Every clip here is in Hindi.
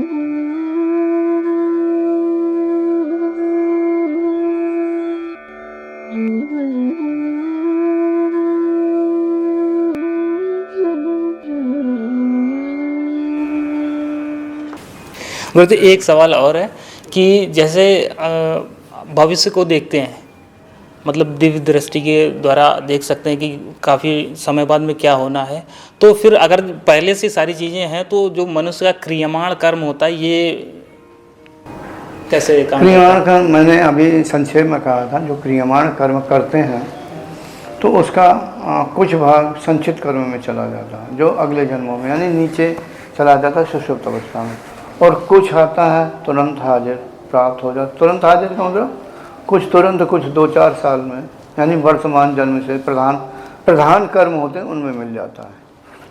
गुरुजी एक सवाल और है कि जैसे भविष्य को देखते हैं, मतलब दिव्य दृष्टि के द्वारा देख सकते हैं कि काफ़ी समय बाद में क्या होना है, तो फिर अगर पहले से सारी चीज़ें हैं तो जो मनुष्य का क्रियमाण कर्म होता है ये कैसे काम क्रियमाण कर्म मैंने अभी संक्षेप में कहा था, जो क्रियमाण कर्म करते हैं तो उसका कुछ भाग संचित कर्म में चला जाता है, जो अगले जन्मों में यानी नीचे चला जाता है सुषुप्त अवस्था में, और कुछ आता है तुरंत हाजिर प्राप्त हो जाता। तुरंत हाजिर का मतलब कुछ तुरंत, कुछ 2-4 साल में, यानी वर्तमान जन्म से प्रधान कर्म होते हैं उनमें मिल जाता है,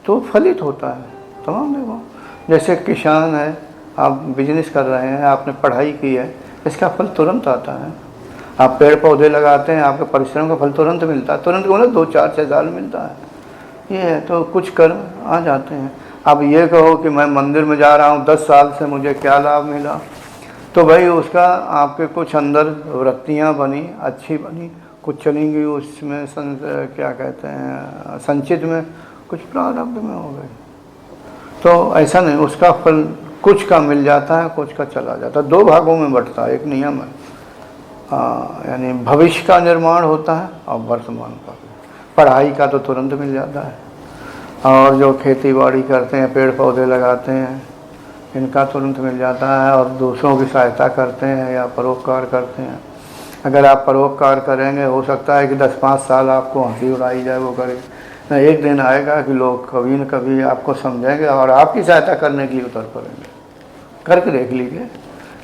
तो फलित होता है तमाम। देखो जैसे किसान है, आप बिजनेस कर रहे हैं, आपने पढ़ाई की है, इसका फल तुरंत आता है। आप पेड़ पौधे लगाते हैं, आपके परिश्रम का फल तुरंत मिलता है, तुरंत मतलब 2-4-6 साल मिलता है। ये है, तो कुछ कर्म आ जाते हैं। अब ये कहो कि मैं मंदिर में जा रहा हूँ 10 साल से, मुझे क्या लाभ मिला, तो भाई उसका आपके कुछ अंदर वृत्तियाँ बनी, अच्छी बनी, कुछ चलेंगी उसमें क्या कहते हैं संचित में, कुछ प्रारब्ध में हो गई। तो ऐसा नहीं, उसका फल कुछ का मिल जाता है, कुछ का चला जाता है। 2 भागों में बंटता है, एक नियम है, यानी भविष्य का निर्माण होता है और वर्तमान का। पढ़ाई का तो तुरंत मिल जाता है, और जो खेती बाड़ी करते हैं, पेड़ पौधे लगाते हैं, इनका तुरंत मिल जाता है। और दूसरों की सहायता करते हैं या परोपकार करते हैं, अगर आप परोपकार करेंगे हो सकता है कि 10-5 साल आपको हंसी उड़ाई जाए, वो करे ना, एक दिन आएगा कि लोग कभी न कभी आपको समझेंगे और आपकी सहायता करने के लिए उतर पड़ेंगे। करके देख लीजिए।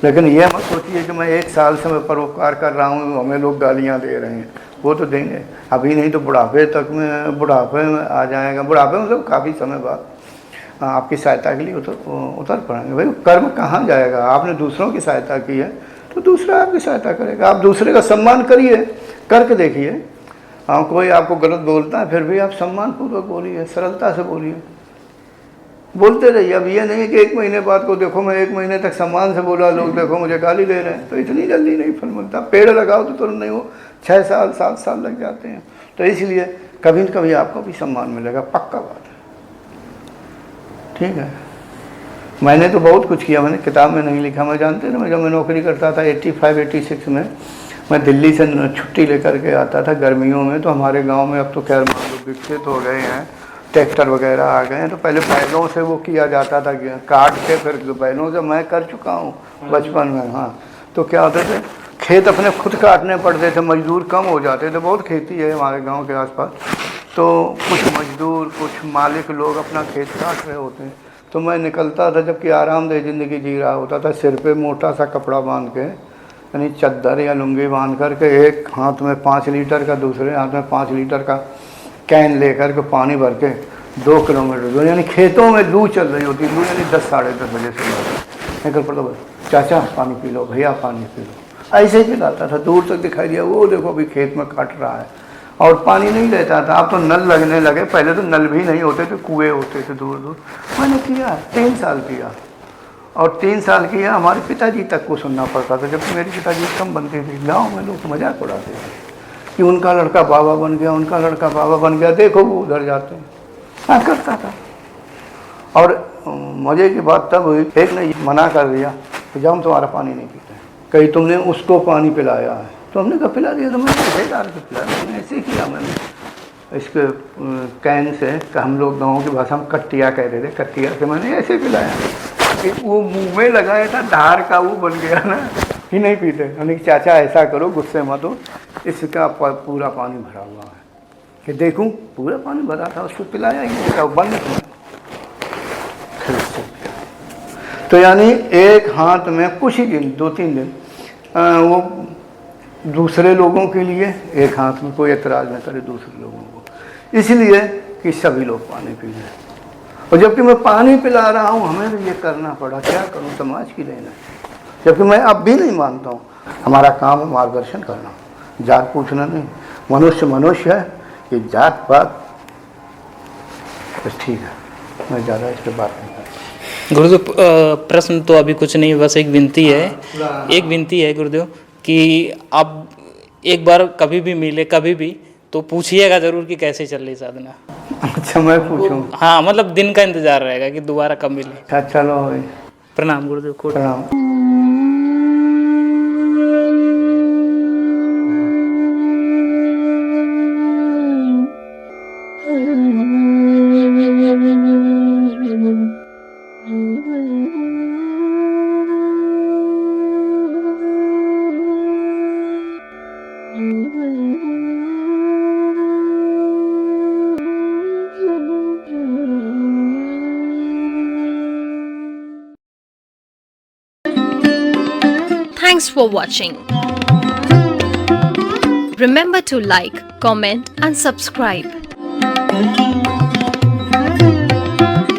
लेकिन ये मत सोचिए कि मैं 1 साल से मैं परोपकार कर रहा हूँ, हमें लोग गालियाँ दे रहे हैं। वो तो देंगे अभी नहीं तो बुढ़ापे में आ जाएगा। बुढ़ापे में मतलब काफ़ी समय बाद आपकी सहायता के लिए उतर पड़ेंगे। भाई कर्म कहाँ जाएगा? आपने दूसरों की सहायता की है तो दूसरा आपकी सहायता करेगा। आप दूसरे का सम्मान करिए, करके देखिए। कोई आपको गलत बोलता है फिर भी आप सम्मानपूर्वक बोलिए, सरलता से बोलिए, बोलते रहिए। अब ये नहीं कि 1 महीने बाद को देखो मैं 1 महीने तक सम्मान से बोला, लोग देखो मुझे गाली दे रहे हैं, तो इतनी जल्दी नहीं फल मिलता। पेड़ लगाओ तो तुरंत नहीं, हो 6 साल 7 साल लग जाते हैं। तो इसलिए कभी न कभी आपको भी सम्मान मिलेगा, पक्का बात है। ठीक है, मैंने तो बहुत कुछ किया, मैंने किताब में नहीं लिखा। मैं जानते ना, जब मैं नौकरी करता था 85-86 में, मैं दिल्ली से छुट्टी लेकर के आता था गर्मियों में। तो हमारे गांव में अब तो खैर मान लो विकसित हो गए हैं, ट्रैक्टर वगैरह आ गए हैं। तो पहले बैलों से वो किया जाता था, काट के फिर बैलों से। मैं कर चुका हूँ बचपन में। हाँ, तो क्या होते थे, खेत अपने खुद काटने पड़ते थे, मजदूर कम हो जाते थे। बहुत खेती है हमारे गाँव के आसपास, तो कुछ मजदूर कुछ मालिक लोग अपना खेत काट रहे होते हैं। तो मैं निकलता था, जबकि आरामदेह ज़िंदगी जी रहा होता था, सिर पे मोटा सा कपड़ा बांध के, यानी चद्दर या लुंगी बांध करके, एक हाथ में 5 लीटर का, दूसरे हाथ में 5 लीटर का कैन लेकर के पानी भर के 2 किलोमीटर दूर, यानी खेतों में लू चल रही होती, लू यानी 10-10:30 बजे से निकल पड़ता, चाचा पानी पी लो, भैया पानी पी लो, ऐसे ही चलाता था। दूर तक दिखाई दिया, वो देखो अभी खेत में काट रहा है, और पानी नहीं लेता था। अब तो नल लगने लगे, पहले तो नल भी नहीं होते थे, कुएँ होते थे दूर दूर। मैंने किया 3 साल किया, और 3 साल किया। हमारे पिताजी तक को सुनना पड़ता था, जबकि मेरे पिताजी कम बनते थे। गाँव में लोग मजाक उड़ाते थे कि उनका लड़का बाबा बन गया, उनका लड़का बाबा बन गया, देखो वो उधर जाते हैं। मैं करता था, और मज़े की बात तब हुई, एक ने मना कर दिया कि जब हम तुम्हारा पानी नहीं पीते, कहीं तुमने उसको पानी पिलाया है। तो हमने कहा पिला दिया, तो मैंने ऐसे डाल के पिला दिया। मैंने ऐसे किया, मैंने इसके कैन से, हम लोग गाँव की भाषा में कट्टिया कहते थे, कट्टिया से मैंने ऐसे पिलाया कि वो मुँह में लगाया था, धार का वो बन गया ना, ही नहीं पीते। हमने चाचा ऐसा करो, गुस्से मत हो, इसका पूरा पानी भरा हुआ है, कि देखूं पूरा पानी भरा था, उसको पिलाया ही बंद किया। तो यानी एक हाथ में कुछ ही दिन, 2-3 दिन वो दूसरे लोगों के लिए, एक हाथ में कोई एतराज़ न करे दूसरे लोगों को, इसलिए कि सभी लोग पानी पी लें। और जबकि मैं पानी पिला रहा हूँ, हमें भी ये करना पड़ा, क्या करूँ, समाज की देन है। जबकि मैं अब भी नहीं मानता हूँ, हमारा काम है मार्गदर्शन करना, जात पूछना नहीं। मनुष्य मनुष्य है, ये जात पात बस ठीक है, मैं ज़्यादा इस पर बात नहीं करता। गुरुदेव प्रश्न तो अभी कुछ नहीं, बस एक विनती है। एक विनती है गुरुदेव कि आप एक बार कभी भी मिले, कभी भी तो पूछिएगा जरूर कि कैसे चल रही साधना। अच्छा, मैं पूछूं? हाँ, मतलब दिन का इंतजार रहेगा कि दोबारा कब मिले। अच्छा, चलो भाई। प्रणाम गुरुदेव, कोट प्रणाम। Thanks for watching. Remember to like, comment and subscribe.